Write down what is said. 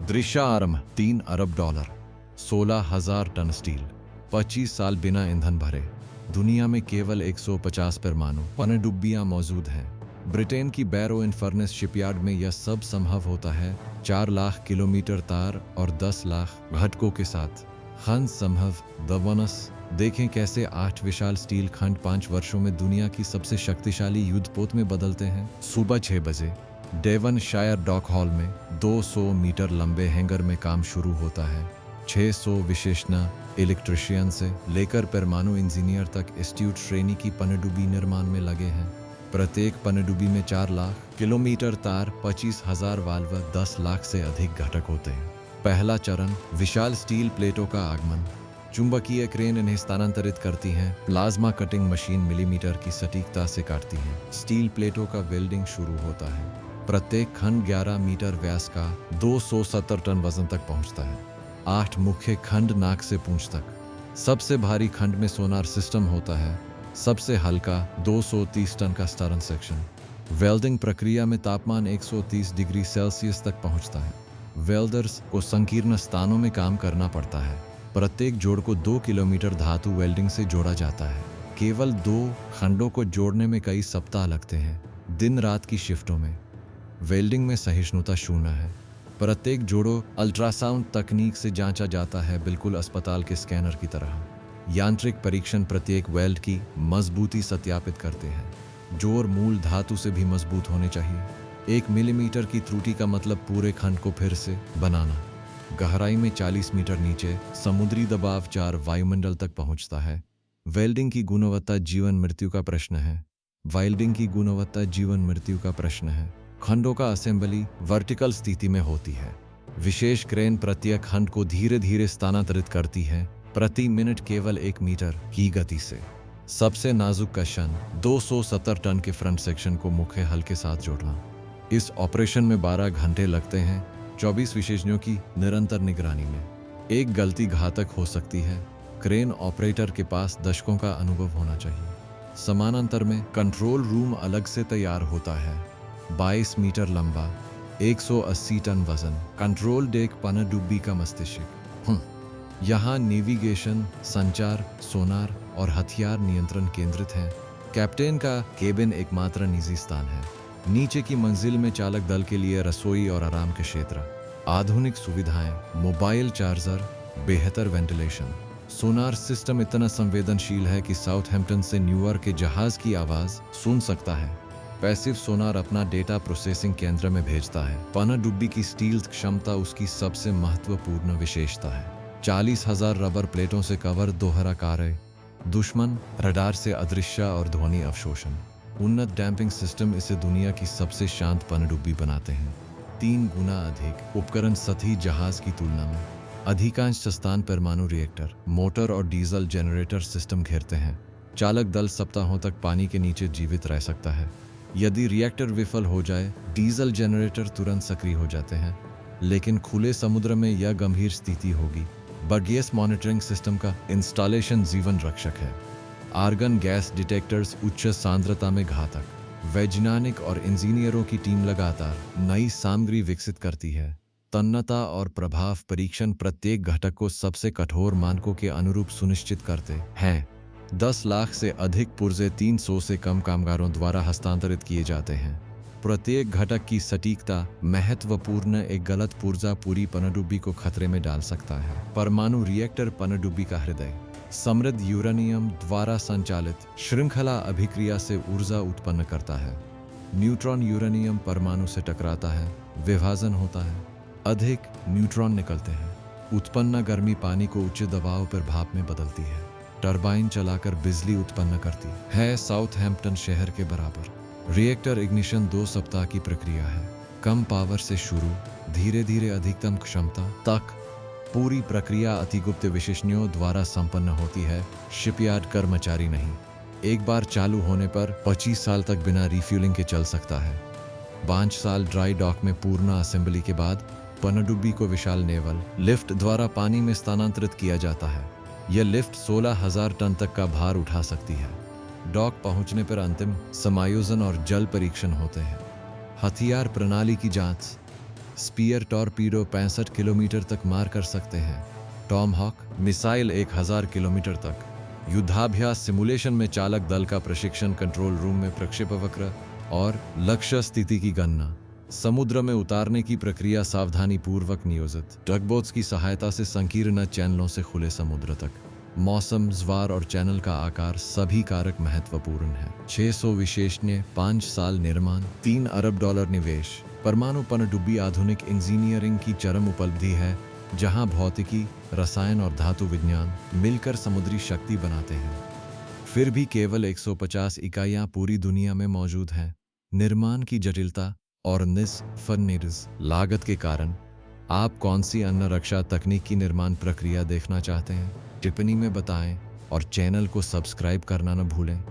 दृश्य आरंभ। 3 अरब dollar, 16,000 ton steel, 25 साल बिना ईंधन भरे। दुनिया में केवल 150 परमाणु पनडुब्बियां मौजूद हैं। ब्रिटेन की बैरो इनफर्नेस शिपयार्ड में यह सब संभव होता है 4 लाख किलोमीटर तार और 10 लाख घटकों के साथ। खंड संभव द वनस। देखें कैसे 8 विशाल स्टील खंड 5 वर्षों में दुनिया की सबसे शक्तिशाली युद्धपोत में बदलते हैं। सुबह 6 बजे डेवनशायर डॉक हॉल में 200 मीटर लंबे हैंगर में काम शुरू होता है। 600 विशेषज्ञ इलेक्ट्रिशियन से लेकर परमाणु इंजीनियर तक इंस्टीट्यूट श्रेणी की पनडुब्बी निर्माण में लगे हैं। प्रत्येक पनडुब्बी में 4 लाख किलोमीटर तार, 25,000 वाल्व, 10 लाख से अधिक घटक होते हैं। पहला चरण, विशाल स्टील प्लेटों का आगमन। चुंबकीय क्रेन इन्हें स्थानांतरित करती हैं। प्लाज्मा कटिंग मशीन मिलीमीटर की सटीकता से काटती हैं। स्टील प्लेटों का वेल्डिंग शुरू होता है। प्रत्येक खंड 11 मीटर व्यास का 270 टन वजन तक पहुंचता है। 8 मुख्य खंड नाक से पूंछ तक। सबसे भारी खंड में सोनार सिस्टम होता है। सबसे हल्का 230 टन का स्टर्न सेक्शन। वेल्डिंग प्रक्रिया में तापमान 130 डिग्री सेल्सियस तक पहुंचता है। वेल्डर्स को संकीर्ण स्थानों में काम करना पड़ता है। प्रत्येक जोड़ को 2 किलोमीटर धातु वेल्डिंग से जोड़ा जाता है। केवल 2 खंडों को जोड़ने में कई सप्ताह लगते हैं, दिन रात की शिफ्टों में। वेल्डिंग में सहिष्णुता शून्य है। प्रत्येक जोड़ों अल्ट्रासाउंड तकनीक से जांचा जाता है, बिल्कुल अस्पताल के स्कैनर की तरह। यांत्रिक परीक्षण प्रत्येक वेल्ड की मजबूती सत्यापित करते हैं। जोड़ मूल धातु से भी मजबूत होने चाहिए। 1 मिलीमीटर की त्रुटि का मतलब पूरे खंड को फिर से बनाना। गहराई में 40 मीटर नीचे समुद्री दबाव 4 वायुमंडल तक पहुंचता है। वेल्डिंग की गुणवत्ता जीवन मृत्यु का प्रश्न है। वेल्डिंग की गुणवत्ता जीवन मृत्यु का प्रश्न है। खंडों का असेंबली वर्टिकल स्थिति में होती है। विशेष क्रेन प्रत्येक खंड को धीरे धीरे स्थानांतरित करती है, प्रति मिनट केवल 1 मीटर की गति से। सबसे नाजुक कशन 270 टन के फ्रंट सेक्शन को मुख्य हल के साथ जोड़ना। इस ऑपरेशन में 12 घंटे लगते हैं, 24 विशेषज्ञों की निरंतर निगरानी में। एक गलती घातक हो सकती है। क्रेन ऑपरेटर के पास दशकों का अनुभव होना चाहिए। समानांतर में कंट्रोल रूम अलग से तैयार होता है। 22 मीटर लंबा, 180 टन वजन। कंट्रोल डेक पनडुब्बी का मस्तिष्क। यहाँ नेविगेशन, संचार, सोनार और हथियार नियंत्रण केंद्रित हैं। कैप्टन का केबिन एकमात्र निजी स्थान है। नीचे की मंजिल में चालक दल के लिए रसोई और आराम के क्षेत्र। आधुनिक सुविधाएं, मोबाइल चार्जर, बेहतर वेंटिलेशन। सोनार सिस्टम इतना संवेदनशील है कि साउथहैम्पटन से न्यूयॉर्क के जहाज की आवाज सुन सकता है। पैसिव सोनार अपना डेटा प्रोसेसिंग केंद्र में भेजता है। पनडुब्बी की स्टील क्षमता उसकी सबसे महत्वपूर्ण विशेषता है। 40,000 रबर प्लेटों से कवर दोहरा कार्य। दुश्मन रडार से अदृश्य और ध्वनि अवशोषण। उन्नत डैम्पिंग सिस्टम इसे दुनिया की सबसे शांत पनडुब्बी बनाते हैं। 3 गुना अधिक उपकरण सतही जहाज की तुलना में। अधिकांश स्थान परमाणु रिएक्टर, मोटर और डीजल जनरेटर सिस्टम घेरते हैं। चालक दल सप्ताहों तक पानी के नीचे जीवित रह सकता है। यदि रिएक्टर विफल हो जाए, डीजल जनरेटर तुरंत सक्रिय हो जाते हैं। लेकिन खुले समुद्र में यह गंभीर स्थिति होगी। बगेस मॉनिटरिंग सिस्टम का इंस्टॉलेशन जीवन रक्षक है। आर्गन गैस डिटेक्टर्स उच्च सांद्रता में घातक। वैज्ञानिक और इंजीनियरों की टीम लगातार नई सामग्री विकसित करती है। तन्यता और प्रभाव परीक्षण प्रत्येक घटक को सबसे कठोर मानकों के अनुरूप सुनिश्चित करते हैं। 10 लाख से अधिक पुर्जे 300 से कम कामगारों द्वारा हस्तांतरित किए जाते हैं। प्रत्येक घटक की सटीकता महत्वपूर्ण। एक गलत पुर्जा पूरी पनडुब्बी को खतरे में डाल सकता है। परमाणु रिएक्टर पनडुब्बी का हृदय। समृद्ध यूरेनियम द्वारा संचालित श्रृंखला अभिक्रिया से ऊर्जा उत्पन्न करता है। न्यूट्रॉन यूरेनियम परमाणु से टकराता है, विभाजन होता है, अधिक न्यूट्रॉन निकलते हैं। उत्पन्न गर्मी पानी को उच्च दबाव पर भाप में बदलती है। टरबाइन चलाकर बिजली उत्पन्न करती है। साउथहैम्पटन शहर के बराबर। रिएक्टर इग्निशन 2 सप्ताह की प्रक्रिया है। कम पावर से शुरू, धीरे धीरे अधिकतम क्षमता तक। पूरी प्रक्रिया अतिगुप्त विशेषज्ञों द्वारा संपन्न होती है, शिपयार्ड कर्मचारी नहीं। एक बार चालू होने पर 25 साल तक बिना रिफ्यूलिंग के चल सकता है। 5 साल ड्राई डॉक में पूर्ण असेंबली के बाद पनडुब्बी को विशाल नेवल लिफ्ट द्वारा पानी में स्थानांतरित किया जाता है। यह लिफ्ट 16,000 टन तक का भार उठा सकती है। डॉक पहुंचने पर अंतिम समायोजन और जल परीक्षण होते हैं। हथियार प्रणाली की जांच। स्पीयर टॉर्पीडो 65 किलोमीटर तक मार कर सकते हैं। टॉमहॉक मिसाइल 1000 किलोमीटर तक। युद्धाभ्यास सिमुलेशन में चालक दल का प्रशिक्षण, कंट्रोल रूम में प्रक्षेपवक्र और लक्ष्य स्थिति की गणना। समुद्र में उतारने की प्रक्रिया सावधानी पूर्वक नियोजित। टगबोट्स की सहायता से संकीर्ण चैनलों से खुले समुद्र तक। मौसम, ज्वार और चैनल का आकार सभी कारक महत्वपूर्ण हैं। 600 विशेषज्ञ, 5 साल निर्माण, $3 अरब निवेश। परमाणु पनडुब्बी आधुनिक इंजीनियरिंग की चरम उपलब्धि है, जहां भौतिकी, रसायन और धातु विज्ञान मिलकर समुद्री शक्ति बनाते हैं। फिर भी केवल 150 इकाइयां पूरी दुनिया में मौजूद हैं। निर्माण की जटिलता और निस्फनिर्ज लागत के कारण आप कौन सी अन्य रक्षा तकनीक की निर्माण प्रक्रिया देखना चाहते हैं? टिप्पणी में बताएं और चैनल को सब्सक्राइब करना न भूलें।